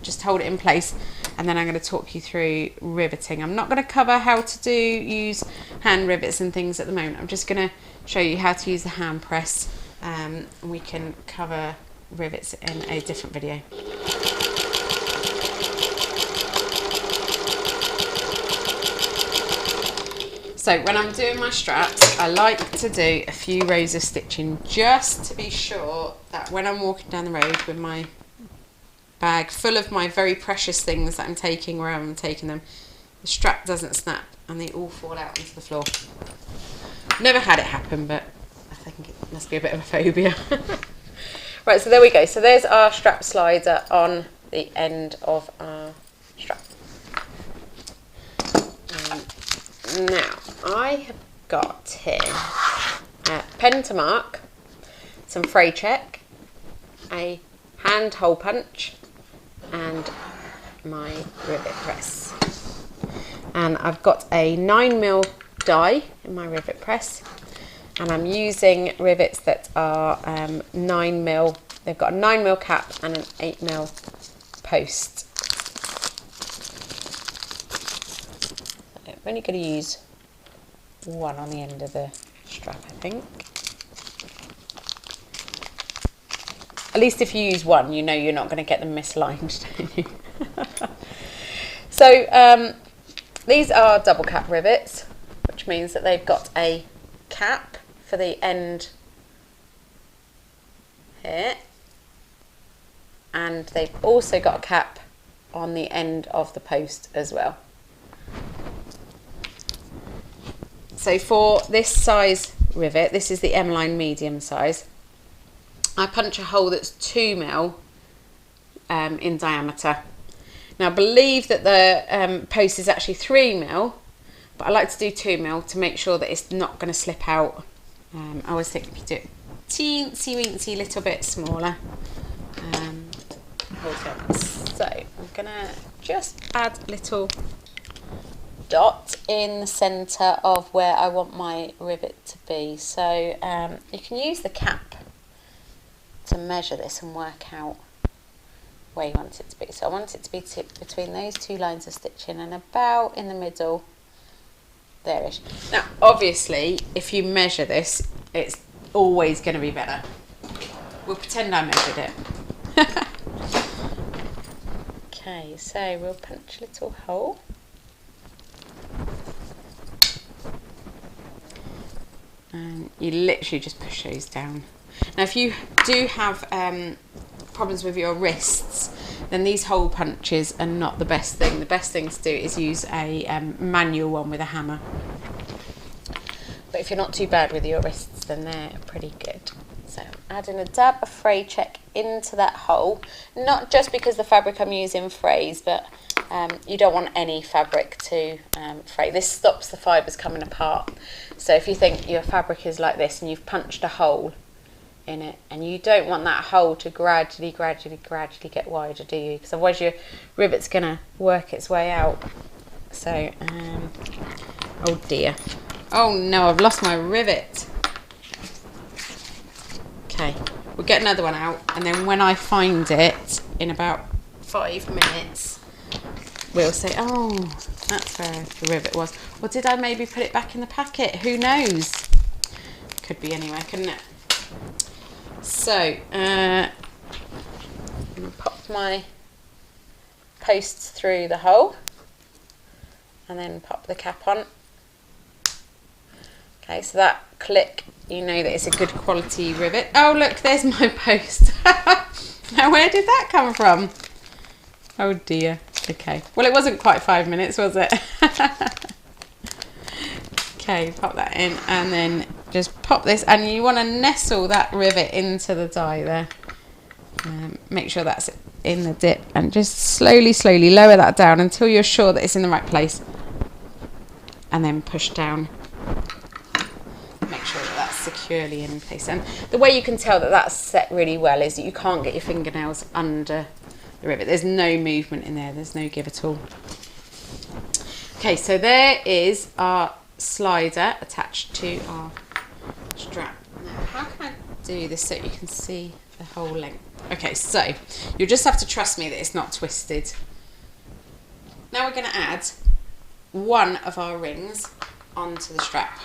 just hold it in place, and then I'm going to talk you through riveting. I'm not going to cover how to use hand rivets and things at the moment. I'm just going to show you how to use the hand press. We can cover rivets in a different video. So when I'm doing my straps, I like to do a few rows of stitching just to be sure that when I'm walking down the road with my bag full of my very precious things that I'm taking wherever I'm taking them, the strap doesn't snap and they all fall out onto the floor. Never had it happen, but I think Must be a bit of a phobia. Right, so there we go. So there's our strap slider on the end of our strap. Now, I have got here a pen to mark, some fray check, a hand hole punch, and my rivet press. And I've got a 9mm die in my rivet press, and I'm using rivets that are 9mm. They've got a 9mm cap and an 8mm post. I'm only going to use one on the end of the strap, I think. At least if you use one, you know you're not going to get them misaligned, don't you? So these are double cap rivets, which means that they've got a cap for the end here, and they've also got a cap on the end of the post as well. So for this size rivet, this is the M-line medium size, I punch a hole that's 2mm in diameter. Now I believe that the post is actually 3mm, but I like to do 2mm to make sure that it's not going to slip out. I always think if you do it teensy little bit smaller. So I'm going to just add a little dot in the centre of where I want my rivet to be. So you can use the cap to measure this and work out where you want it to be. So I want it to be between those two lines of stitching and about in the middle there-ish. Now obviously if you measure this, it's always going to be better. We'll pretend I measured it. Okay, so we'll punch a little hole. And you literally just push those down. Now if you do have problems with your wrists, then these hole punches are not the best thing. The best thing to do is use a manual one with a hammer. But if you're not too bad with your wrists, then they're pretty good. So adding a dab of fray check into that hole, not just because the fabric I'm using frays, but you don't want any fabric to fray. This stops the fibres coming apart. So if you think your fabric is like this and you've punched a hole in it, and you don't want that hole to gradually get wider, do you? Because otherwise your rivet's going to work its way out. So, oh dear. Oh no, I've lost my rivet. Okay, we'll get another one out, and then when I find it in about 5 minutes, we'll say, oh, that's where the rivet was. Or did I maybe put it back in the packet? Who knows? Could be anywhere, couldn't it? So, I'm going to pop my posts through the hole and then pop the cap on. Okay, so that click, you know that it's a good quality rivet. Oh look, there's my post. Now where did that come from? Oh dear. Okay, well it wasn't quite 5 minutes, was it? Okay, pop that in and then just pop this, and you want to nestle that rivet into the die there. Make sure that's in the dip, and just slowly lower that down until you're sure that it's in the right place, and then push down. Make sure that that's securely in place. And the way you can tell that that's set really well is that you can't get your fingernails under the rivet. There's no movement in there, there's no give at all. Okay, so there is our slider attached to our strap. Now, how can I do this so you can see the whole length? Okay, so you'll just have to trust me that it's not twisted. Now we're going to add one of our rings onto the strap.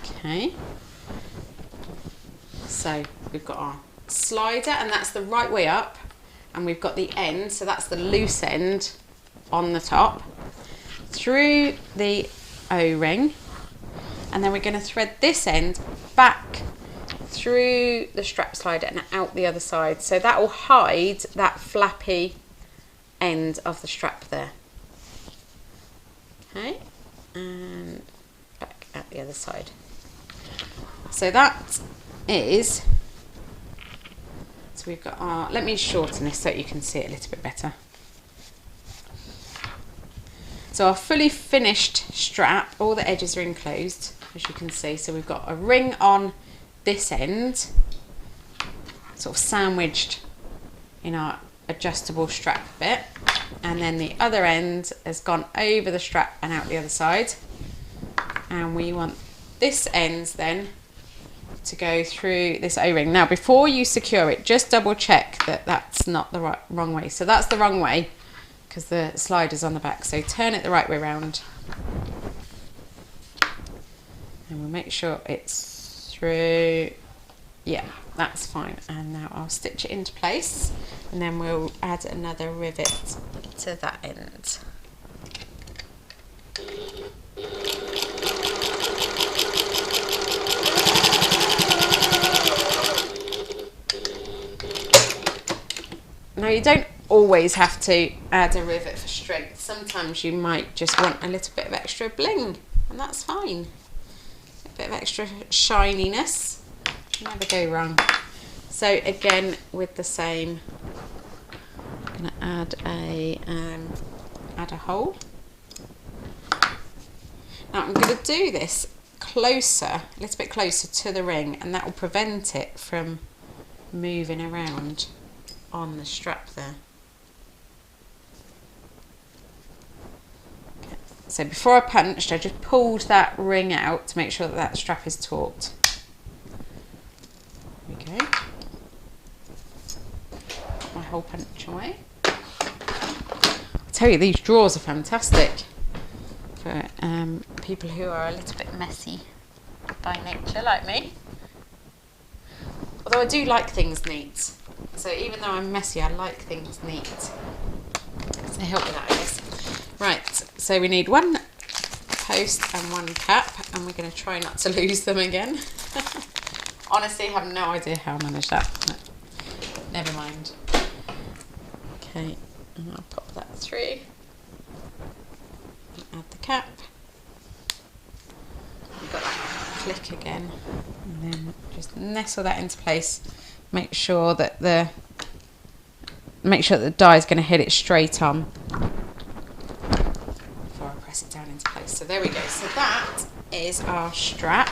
Okay, so we've got our slider, and that's the right way up, and we've got the end, so that's the loose end on the top, through the O-ring, and then we're going to thread this end back through the strap slider and out the other side, so that will hide that flappy end of the strap there. Okay, and back out the other side. So that is, so we've got our, let me shorten this so you can see it a little bit better. So our fully finished strap, all the edges are enclosed, as you can see. So we've got a ring on this end, sort of sandwiched in our adjustable strap bit, and then the other end has gone over the strap and out the other side, and we want this end then to go through this O-ring. Now before you secure it, just double check that that's not the wrong way. So that's the wrong way because the slider's on the back, so turn it the right way around and we'll make sure it's through. Yeah, that's fine. And now I'll stitch it into place, and then we'll add another rivet to that end. Now you don't always have to add a rivet for strength. Sometimes you might just want a little bit of extra bling, and that's fine. A bit of extra shininess. Never go wrong. So again, with the same, I'm going to add a hole. Now I'm going to do this closer, a little bit closer to the ring, and that will prevent it from moving around on the strap there. Okay. So before I punched, I just pulled that ring out to make sure that that strap is taut. Okay, put my hole punch away. I tell you, these drawers are fantastic for people who are a little bit messy by nature, like me. Although I do like things neat, so even though I'm messy, I like things neat. So help with that, I guess. Right, so we need one post and one cap, and we're going to try not to lose them again. Honestly, I have no idea how I managed that. No, never mind. Okay, and I'll pop that through. And add the cap. We've got that flick again. And then just nestle that into place. Make sure that the die is going to hit it straight on before I press it down into place. So there we go. So that is our strap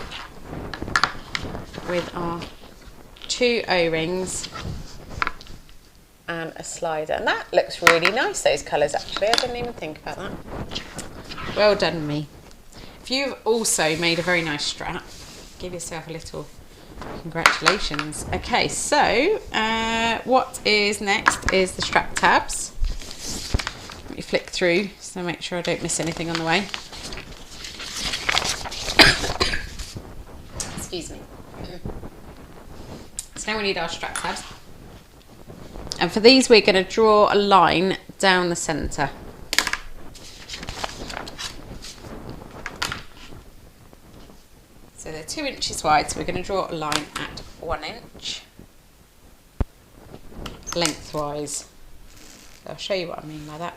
with our 2 O-rings and a slider, and that looks really nice, those colours actually. I didn't even think about that. Well done me. If you've also made a very nice strap, give yourself a little congratulations. Okay, so what is next is the strap tabs. Let me flick through so make sure I don't miss anything on the way. Excuse me. So now we need our strap tabs, and for these we're going to draw a line down the centre. So they're 2 inches wide, so we're going to draw a line at 1 inch lengthwise. So I'll show you what I mean by that.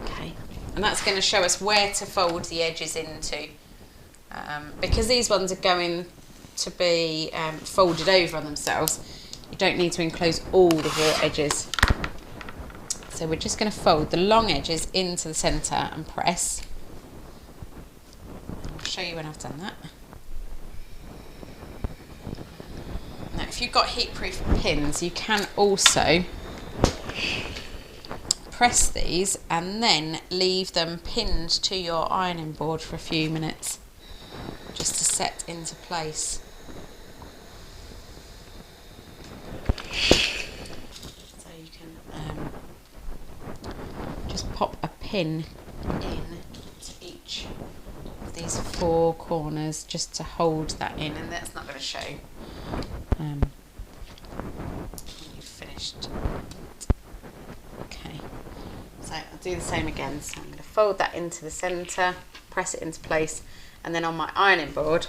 Okay, and that's going to show us where to fold the edges into. Because these ones are going to be folded over on themselves, you don't need to enclose all the raw edges. So we're just going to fold the long edges into the centre and press. I'll show you when I've done that. Now if you've got heat-proof pins, you can also press these and then leave them pinned to your ironing board for a few minutes, just to set into place. So you can just pop a pin in to each of these 4 corners just to hold that in, and that's not going to show when you've finished. Okay, so I'll do the same again. So I'm going to fold that into the centre, press it into place, and then on my ironing board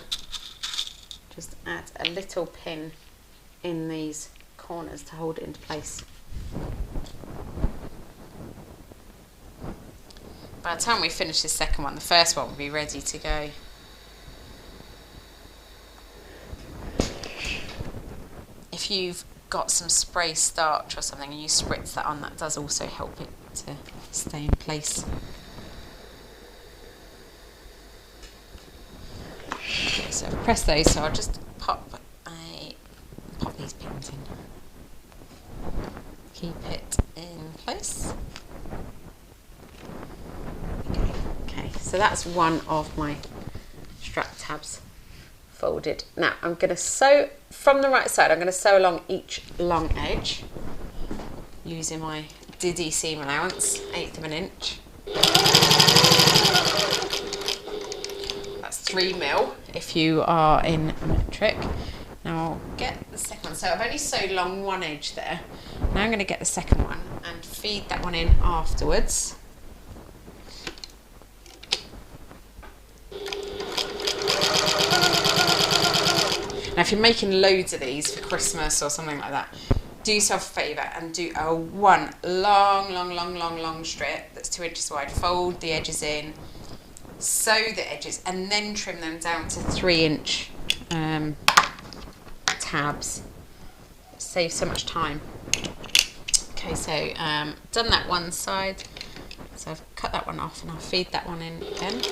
just add a little pin in these corners to hold it into place. by the time we finish the second one, the first one will be ready to go. If you've got some spray starch or something and you spritz that on, that does also help it to stay in place. Okay, so I've pressed those, so I'll just pop these pins in. Keep it in place. Okay, so that's one of my strap tabs folded. Now I'm going to sew from the right side. I'm going to sew along each long edge using my Diddy seam allowance, 1/8 of an inch. That's 3mm if you are in metric. Now I'll get the second one. So I've only sewed along one edge there. Now I'm going to get the second one and feed that one in afterwards. Now if you're making loads of these for Christmas or something like that, do yourself a favour and do a one long strip that's 2 inches wide. Fold the edges in, sew the edges, and then trim them down to 3-inch tabs. Save so much time. Okay, so done that one side. So I've cut that one off and I'll feed that one in again.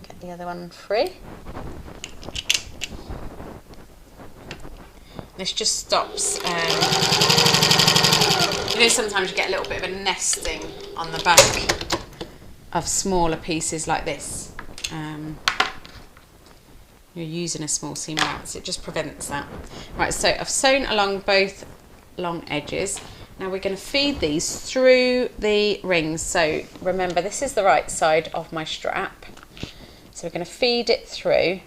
Get the other one free. This just stops, you know, sometimes you get a little bit of a nesting on the back of smaller pieces like this. You're using a small seam allowance, it just prevents that. Right, so I've sewn along both long edges. Now we're going to feed these through the rings. So remember, this is the right side of my strap. So we're going to feed it through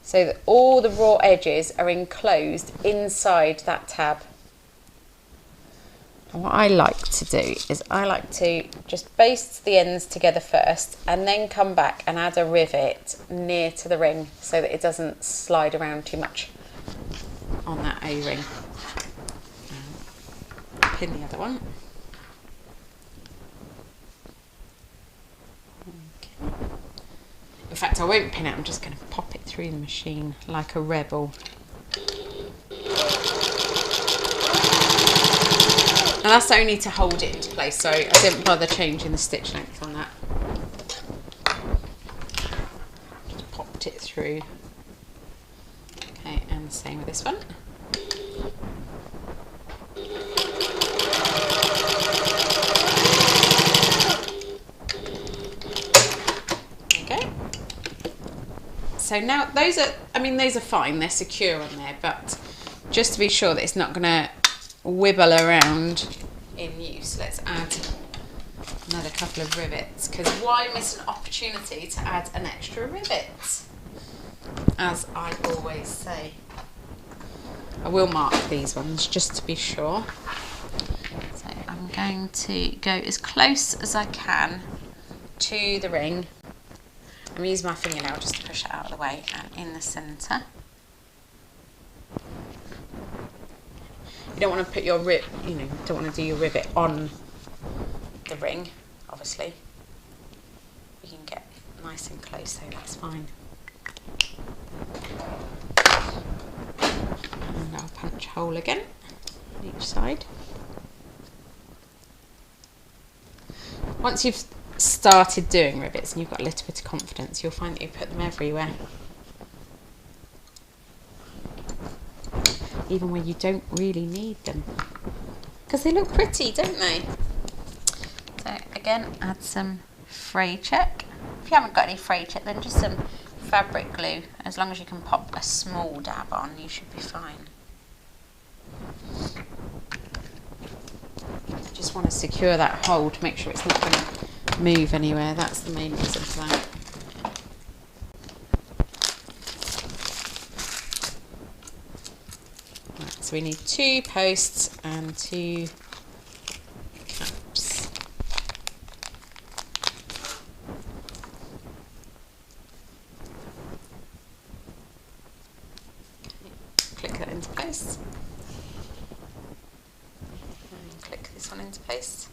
so that all the raw edges are enclosed inside that tab. And what I like to do is I like to just baste the ends together first and then come back and add a rivet near to the ring so that it doesn't slide around too much on that O-ring. Pin the other one. Okay. In fact, I won't pin it, I'm just going to pop it through the machine like a rebel. And that's only to hold it into place, so I didn't bother changing the stitch length on that. Just popped it through. Okay, and the same with this one. Okay. So now those are, those are fine, they're secure on there, but just to be sure that it's not going to wibble around in use, let's add another couple of rivets, because why miss an opportunity to add an extra rivet, as I always say. I will mark these ones just to be sure. So I'm going to go as close as I can to the ring. I'm using my fingernail just to push it out of the way, and in the centre. You don't want to put your don't want to do your rivet on the ring, obviously. You can get nice and close, so that's fine. And I'll punch a hole again on each side. Once you've started doing rivets and you've got a little bit of confidence, you'll find that you put them everywhere. Even when you don't really need them, because they look pretty, don't they? So again, add some fray check. If you haven't got any fray check, then just some fabric glue. As long as you can pop a small dab on, you should be fine. Just want to secure that hole to make sure it's not going to move anywhere. That's the main reason for that. So we need 2 posts and 2 caps. Okay, click that into place. to paste.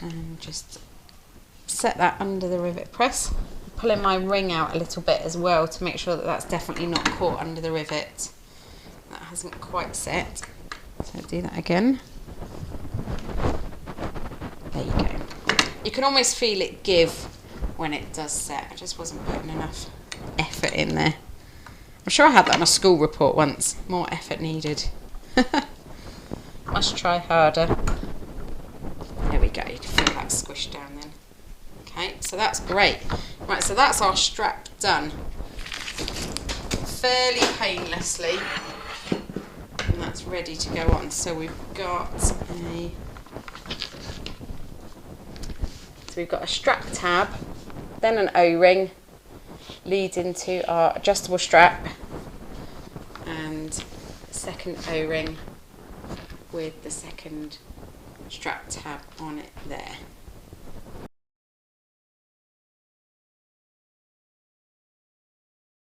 And just set that under the rivet press. Pulling my ring out a little bit as well to make sure that that's definitely not caught under the rivet. That hasn't quite set. So do that again. There you go. You can almost feel it give when it does set. I just wasn't putting enough effort in there. I'm sure I had that on a school report once. More effort needed. Must try harder. There we go, you can feel that squish down then. Okay, so that's great. Right, so that's our strap done. Fairly painlessly. And that's ready to go on. So we've got a strap tab, then an O-ring, leads into our adjustable strap, and second O-ring with the second strap tab on it there.